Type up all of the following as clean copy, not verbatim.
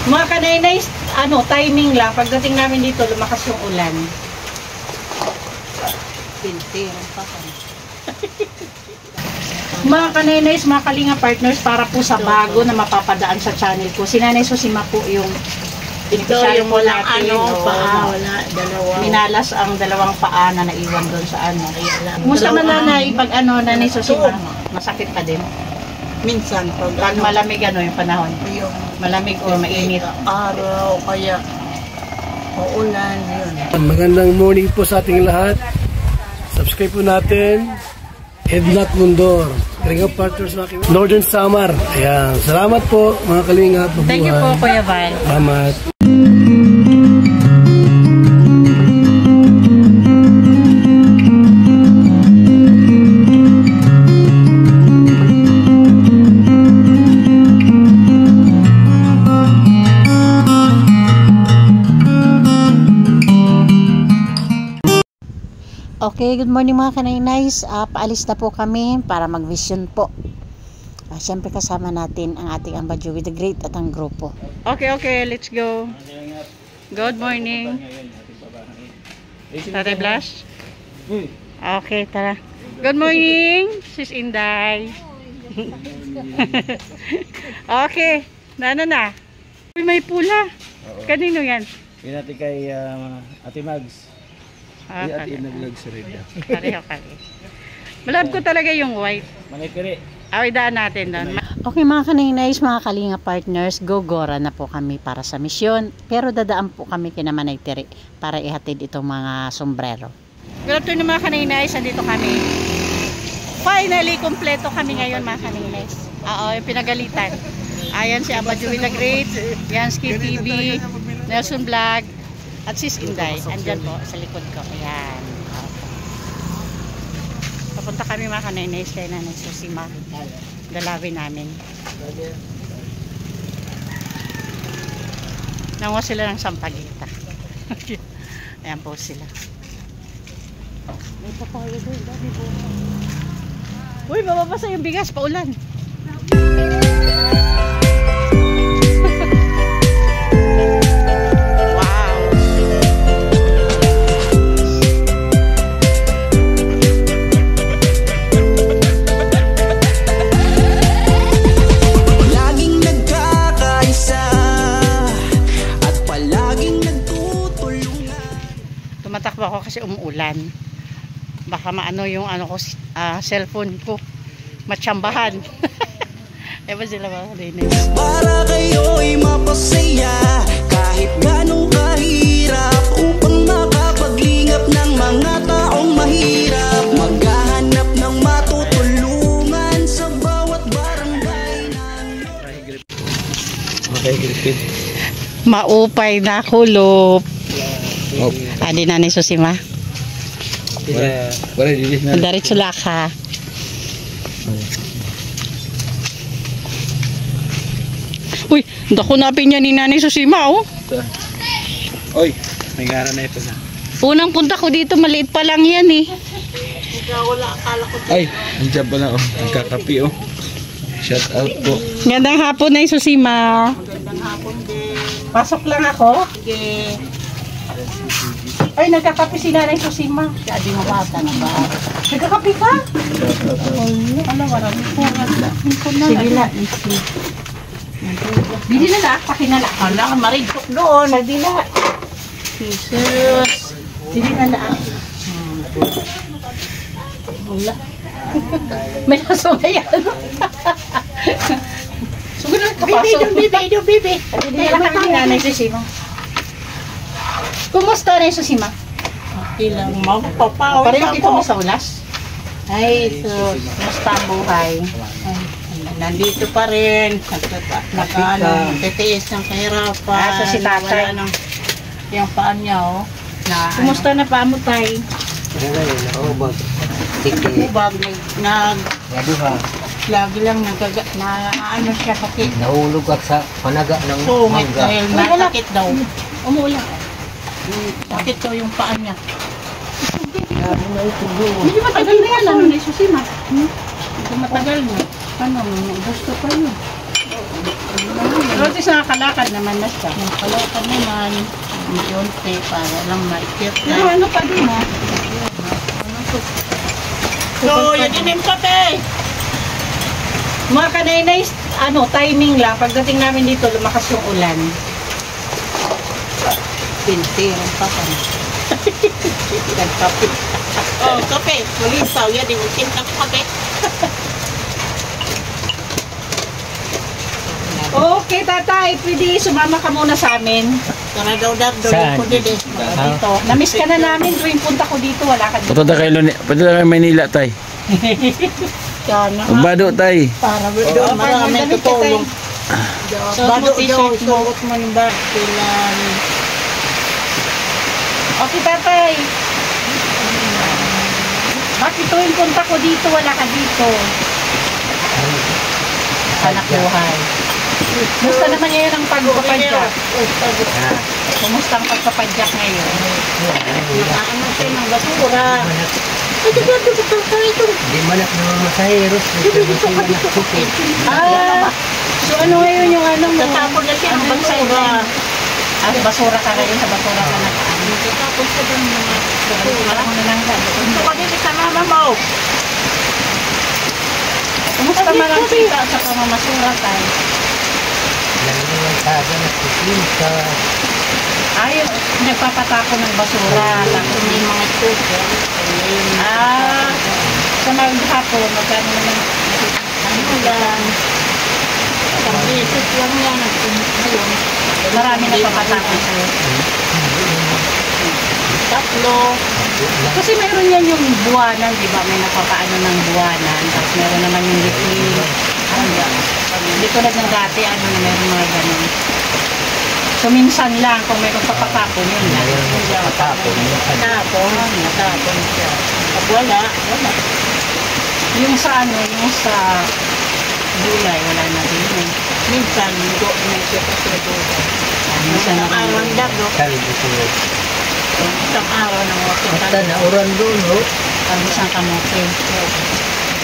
Mga kanainay, timing lang. Pagdating namin dito, lumakas yung ulan. Pintirang pa kami. Mga kanainay, mga kalinga partners, para po sa bago na mapapadaan sa channel ko. Si Nanay Susima po yung ito yung walang paa, wala, dalawa. Minalas ang dalawang paa na naiwan doon sa Kumusta man Nanay, pag Nanay Susima, masakit pa din? Minsan, pag malamig yung panahon? Malamig o mainit? Araw, kaya uulan, yun. Magandang morning po sa ating lahat. Subscribe po natin. Ednat Mundor. Kalinga partners na aking Northern Samar. Ayan. Salamat po mga kalinga. Thank you po Kuya Val. Salamat. Okay, good morning mga kanainays. Paalis na po kami para mag-vision po. Siyempre kasama natin ang ating Amba Joey the Great at ang grupo. Okay, let's go. Good morning. Tatay Blas? Okay, tara. Good morning, Sis Inday. Okay, na. May pula. Kanino yan? Yan natin kay Ate Mags. At inaglag sa red. Pareho. Malab ko talaga yung white. Manipiri. Daan natin doon. Okay mga kanainays, mga kalinga partners, gogora na po kami para sa misyon. Pero dadaan po kami kina Manay Tiri para ihatid itong mga sombrero. Good afternoon mga kanainays, andito kami. Finally, kompleto kami ngayon mga kanainays. Yung pinagalitan. Ayan si Amba Joey the Great, yan Skip TV, Nelson Vlog, at Sis Inday, andyan po sa likod ko. Ayan. Papunta kami mga kanainays kay Nanay Susima. Dalawin namin. Nanguha sila ng sampagita. Ayan po sila. May papaya doon. Dami po. Uy, mababasa yung bigas. Paulan. Tumatakbo ako kasi umuulan. Baka maano yung ko cellphone ko. Matsambahan. Ewan sila mga kaninis. Para kayo'y mapasaya kahit ganong kahirap upang makapaglingap ng mga taong mahirap. Maghahanap ng matutulungan sa bawat barangay ng Okay, gripid. Maupay na kulop. Adi Nanay Susima. Wala dili na. Diretso laka. Uy, dako napin niya ni Nanay Susima Oy, may gara na ito na. Unang punta ko dito, maliit pa lang yan Ay, nandiyan pa na nagkakapi Shout out po. Gandang hapon na yung Susima. Magandang hapon din. Pasok lang ako. Sige. Ay, nagkakape si Nanay Susima. Sabi mo bata na ba? Nagkakape ka? Marami po. Sige na. Bili na lang, pakinala. Hala, marigsok doon. Nagdila. Jesus. Bili na lang. Wala. May laso na yan. Sugod na kapasok. Bibi. Hindi lang kami ni Nanay Susima. Kumusta Nanay Susima? Okay lang. Magpapawi Pareho ako. dito mo sa ulas? Ay, sus. Kumusta ang buhay? Ay, nandito pa rin. Titiis ng kahirapan. So si tatay. Yung paan niya, Kumusta na pa mo tay? Naubag. Ubag, lagi lang ano siya sakit. Nahulog at sa panaga ng Sungit dahil nasakit daw. Umuulan. Sakit daw yung paan niya. Hindi matagal na yan, Nanay Susima. Hindi matagal mo. Ano, gusto pa yun. Pero ito sa nakalakad naman na siya. Nakalakad naman. Yunte para lang maikip. Pero ano pa din ha? So, yun din yung kape. Mga kanay-nay, timing lang. Pagdating namin dito, lumakas yung ulan. Pintirong pa ka na. Nagkape. Oh, kape. Mulisaw yan. Imutin ng kape. Okay, tatay. Pwede sumama ka muna sa amin. Para daw Saan? dito. Namiss ka na namin. Tuwing punta ko dito, wala ka dito. Punta kayo Manila, tay. Sana. Bado, tay. Para doon maraming tutulong. Bado daw, isuot mo yung bag. Okay, tatay. Bakit tuwing punta ko dito, wala ka dito? Anak buhay. Gusto naman ngayon ang pagpapadyak. Kumusta ang pagpapadyak ngayon? Nakakaman tayo ng basura. Hindi manak na mga masaheros. So ano ngayon yung tatapon na siya ng basura. Basura ka ngayon, sa basura ka na kaan. Tatapon siya ng mga basura. Ano na lang ka? Ito ka din sa mama mo. Kumusta man ang kita sa pamamasura tayo? Ayaw, nagpapatapon ng basura. Tapos may mga tubo. Sa maghapon, magkano naman? Ano lang? Pag-iisip lang yan. Marami na papatapon sa'yo. Tatlo. Kasi meron yan yung buwanan, di ba? May napapaano ng buwanan. Tapos meron naman yung liquid. Hindi ko ng dati, meron mga ganun. So, minsan lang, kung mayroong papatapon, yun lang. Matapon siya. Pag wala. Yung sa gulay, wala na din eh. Minsan, may siya kasi gulay. Minsan ang araw ng dado. Isang araw ng wato. Basta nauran doon, no? Ang isang kamote.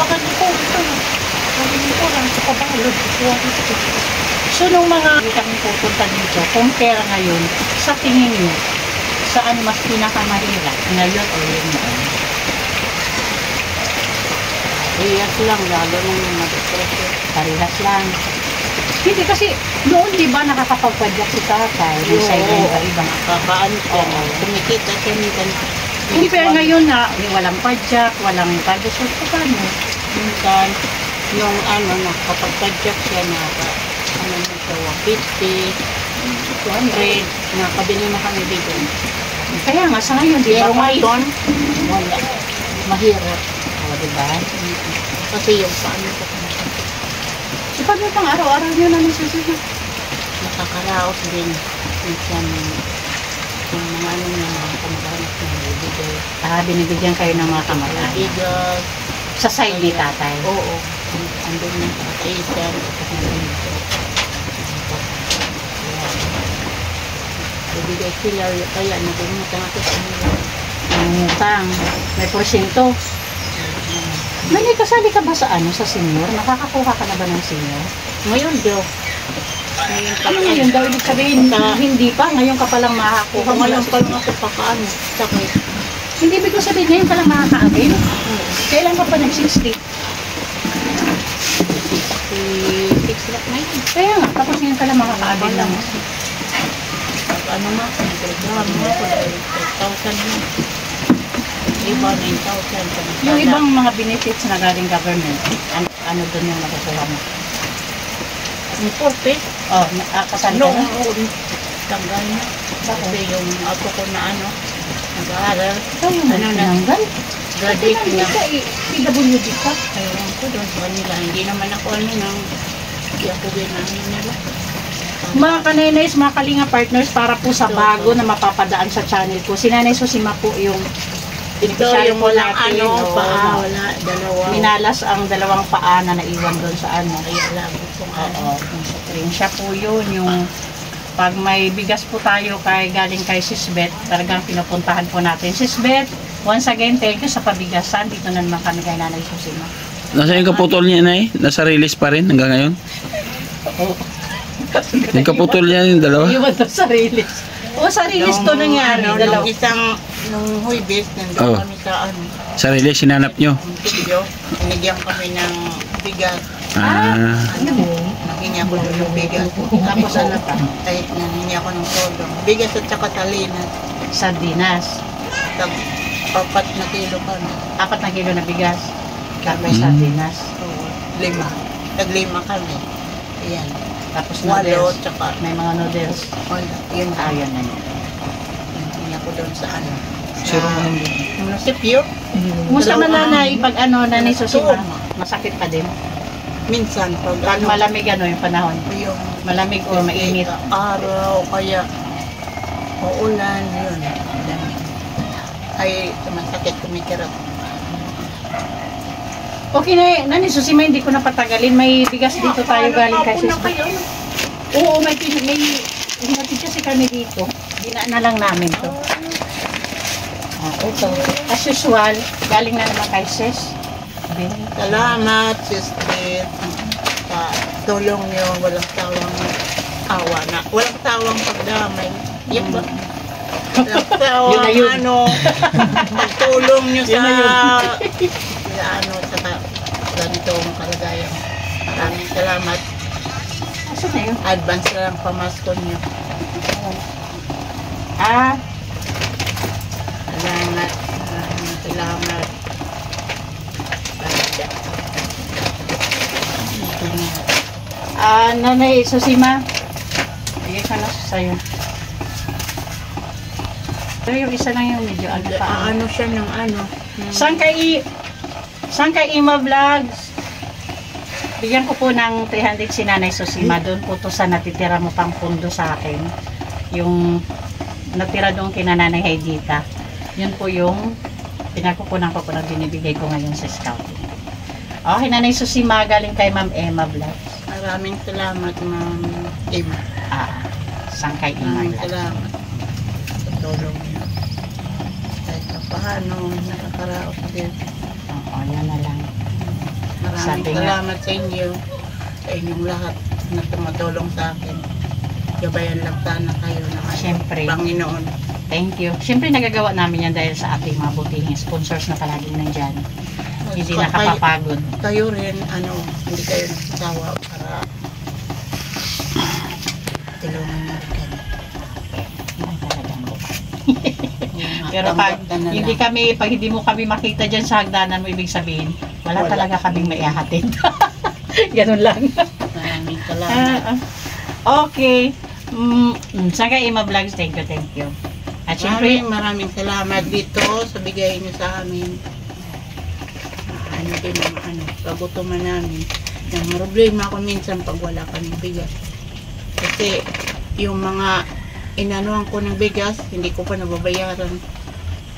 Baka dito, Dito lang sa kabalod. So, nung mga kami pupunta dito, compare ngayon, sa tingin nyo, saan mas pinakamahirap? Ngayon o yun na? Parehas lang, lalo nung mag-depression. Parehas lang. Hindi kasi, noon di ba nakakapagpadyak si tatay? Yung side na ibang kakaan ko. Kumikita siya minsan. Compare ngayon na, walang padyak, walang padyak. So, paano? Minsan, yung nakapagpadyak siya na siya, 50, 200, nakabili na kami dito. Kaya nga, sa ngayon, di ba? Pero ngayon, wala. Mahirap. O, diba? Kasi yung paano ko. So, pag pang araw-araw nyo namin susunod. Nakakaraos din. Minsan, yung mga mga kamag-anak na binibigay. Binibigyan kayo ng mga kamag-anak. Sa side ni tatay? Oo. Andun yung kakaisan. Bibigay sila. Kaya nagumutan ako sa nila. Nangutang. May porsyento. May kasali ka ba sa sa senior? Nakakakuha ka na ba ng senior? Ngayon daw. Ngayon daw? Ibig sabihin, hindi pa. Ngayon ka palang makakakuha. Ngayon pa lang ako pakaano. Sakit. Hindi ibig sabihin, ngayon ka lang makaka-avail? Kailan ka pa nag-60? 6 lakh na yun. Kaya nga, tapos ngayon ka lang makaka-avail lang. Ano nga? Nag-reklamo nga ako dahil 5,000 na. Iba 9,000. Yung ibang mga benefits na galing government, ano doon yung nakukuha mo? Yung 40? Oo, kasali ka na? Oo, tanggal na. Kasi yung ako ko na nag-aaral. Ano na? Graduate na. PWD ka? Ayaw ko doon sa kanila. Hindi naman ako hindi ako ginahin nila. Mga kanaynays, mga kalinga partners, para po sa bago na mapapadaan sa channel ko. Si Nanay Susima po yung yung walang paa, wala, dalawa. Minalas ang dalawang paa na naiwan doon sa siya po yun, yung pag may bigas po tayo galing kay Sisbet, talagang pinupuntahan po natin. Sisbet, once again, thank you sa pabigasan. Dito na naman kami kay Nanay Susima. Nasa yung kaputol niya, Nay? Nasa release pa rin hanggang ngayon? Oo. Yung kaputol niya yung dalawa. Iwan to sa release. O sa release to nangyari. Dalawa. Nung Huwebes, nandun kami sa Sarili, sinanap nyo. video. Binigyan kami ng bigas. Nanghingi ako ng bigas. Tapos kahit nanghingi ako ng todo. Bigas at saka salinas. Sardinas. 4 na kilo kami. 4 na kilo na bigas. Karne sardinas. Oo, 5. Tag-5 kami. Ayan. Tapos 8 noodles. tsaka May mga noodles. wala. Yun Ayun na yun. Nanghingi ako doon sa ano. Siro mo nung munisipyo. Kumusta man nanay, pag ano, nanay Susima, masakit pa din. Minsan, Pag malamig ano yung panahon. yung Malamig o mainit. araw, kaya uulan, yun. Ay, masakit kumikirap. Okay na nanay Susima, hindi ko na patagalin. May bigas dito tayo galing kay Susima. Oo, may hinatid kasi kami dito. Dinaan na lang namin to. Ito. As usual, galing na naman kay Sis. Salamat, sister. Sa tulong niyo, walang tawang awa na. Walang tawang pagdamay. Yung ba? Walang tawang pagtulong niyo sa sa ganitong kalagayan. Maraming salamat. Asa na yun? Advance na lang pamasko niyo. Salamat. Maraming salamat. Nanay Susima, bigay ka na sa'yo. Pero yung isa lang yung medyo ano pa. Ano siya ng ano? Saan kay Ima Vlogs? Bigyan ko po ng 300 si Nanay Susima. Doon po to sa natitira mo pang pundo sa akin. Yung natira doon kina Nanay Haydita. Yun po yung pinagkukunan ko po na binibigay ko ngayon sa scouting. Okay, Nanay Susima, galing kay Ma'am Emma Vlogs. Maraming salamat, Ma'am Emma. Saan kay Ima Maraming Vlogs? salamat sa tulong niyo. Kahit na paano, nakakaraos din. Oo, yan na lang. Maraming Sabi nga- salamat sa inyo, sa inyong lahat na tumatulong sa akin. Gabayan lang sana kayo ng Siyempre. Panginoon. Thank you. Siyempre nagagawa namin yan dahil sa ating mga butihing sponsors na palaging nandyan. Hindi nakapapagod. Kayo rin, hindi kayo nagsasawa para tulungan niyo kami. Yan talagang Pero pag hindi mo kami makita dyan sa hagdanan mo, ibig sabihin, wala talaga kaming maihahatid. Ganun lang. Maraming salamat. Okay. Saan kay Ima Vlogs? Thank you. At syempre, Maraming salamat dito sa bigay niyo sa amin. Pagutuman namin. Yung problema ko minsan pag wala kaming bigas. Kasi yung mga inanuhan ko ng bigas, hindi ko pa nababayaran.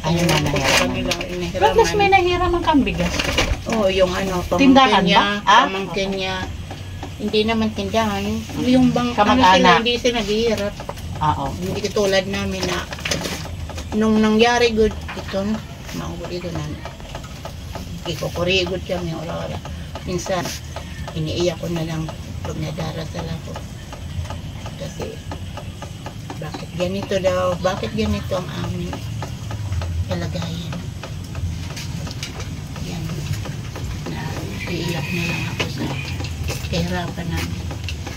ayun na ko sa nahiraman. kanila, Douglas, may nahiraman kang bigas. Oo, yung Tindahan pamangkin niya, ba? pamangkin niya. Hindi naman tindahan. Yung bang Kamag-anak. hindi sila naghihirap. Oo. Hindi katulad namin na nung nangyari good ito na, maubod ito na ikukurigod kami oras. Minsan, iniiyak ko na lang pag nadarasal ako. Kasi, bakit ganito daw? Bakit ganito ang aming kalagayan? Yan. Iiyak na lang ako sa kahirapan namin.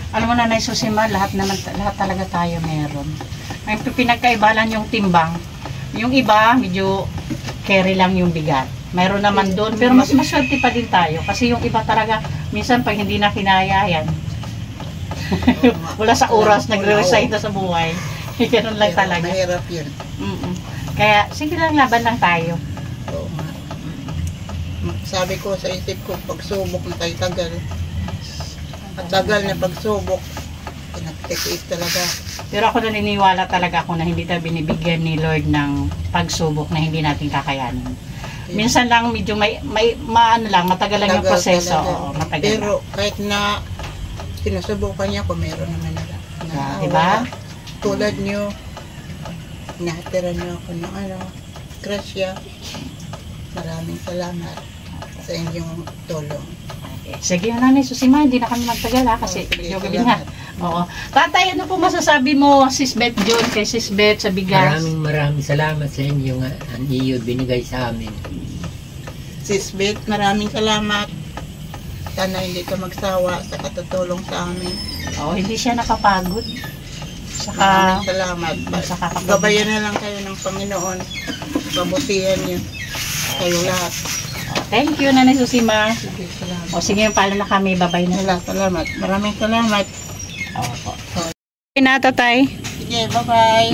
Alam mo, Nanay Susima, lahat talaga tayo meron. Ang pinagkaiba lang yung timbang. Yung iba, medyo carry lang yung bigat. Mayroon naman doon, pero mas maswerte pa din tayo. Kasi yung iba talaga, minsan pag hindi na kinaya yan, wala sa oras, nagre-resign na sa buhay. Ganun lang talaga. Mahirap yun. Kaya, sige lang, laban lang tayo. Oo nga. Sabi ko sa isip ko, pagsubok na tayo tagal. At tagal na pagsubok, pinagtitiis talaga. Pero ako naniniwala talaga ako na hindi tayo binibigyan ni Lord ng pagsubok na hindi natin kakayanin. Minsan lang medyo matagal lang yung proseso. Oo, matagal pero kahit na sinusubukan niya ko, meron naman na. Diba? Tulad niyo, natira niyo ako ng grasya. Maraming salamat sa inyong tulong. Sige, Nanay Susima, hindi na kami magtagal kasi Sige, yung gabi na. Oo. Tatay, ano po masasabi mo, Sis Beth John, kay Sis Beth sa bigas? Maraming salamat sa inyo nga ang iyo binigay sa amin. Sis Beth, maraming salamat. Sana hindi ka magsawa sa katutulong sa amin. Oo, hindi siya nakapagod. Maraming salamat. Saka Gabayan na lang kayo ng Panginoon. Pabutihan niyo. Kayo lahat. Thank you, Nanay Susima. O sige, paalam na kami. Babay na. Salamat. Maraming salamat. Opo. Tatay. Sige, bye-bye.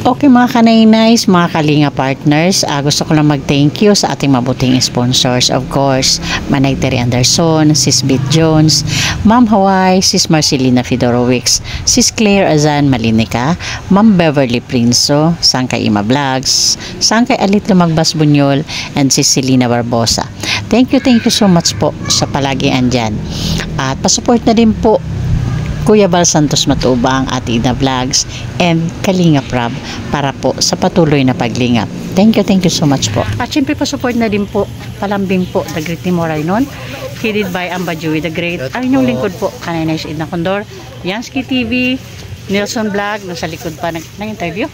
Okay mga kanay-nice, mga kalinga partners, gusto ko lang mag-thank you sa ating mabuting sponsors. Of course, Manay Terry Anderson, Sis Beth Jones, Ma'am Hawaii, Sis Marcelina Fedorowicz, Sis Claire Azan Malinica, Ma'am Beverly Prinso, Sangkay Ima Vlogs, Sangkay Alit Lumagbas Bunyol, and Sis Selena Barbosa. Thank you so much po sa palagi andyan. At pasupport na din po Kuya Bal Santos Matubang, Ate Ina Vlogs, and Kalinga Prab para po sa patuloy na paglingap. Thank you so much po. At syempre pa-support na din po, palambing po, The Great ni Moraynon, headed by Amba Joey the Great. Ang inyong lingkod po, Kanay-Nice Edna Condor, Yansky TV, Nelson Vlog, nasa likod pa ng-interview.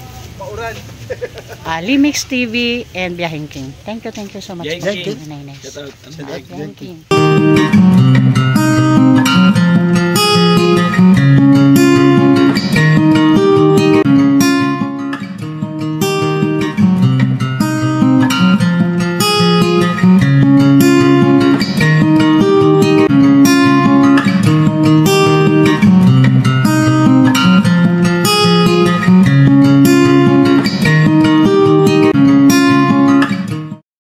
Limix TV, and Biyahing King. Thank you so much po. Kanay-Nice. Biyahing King.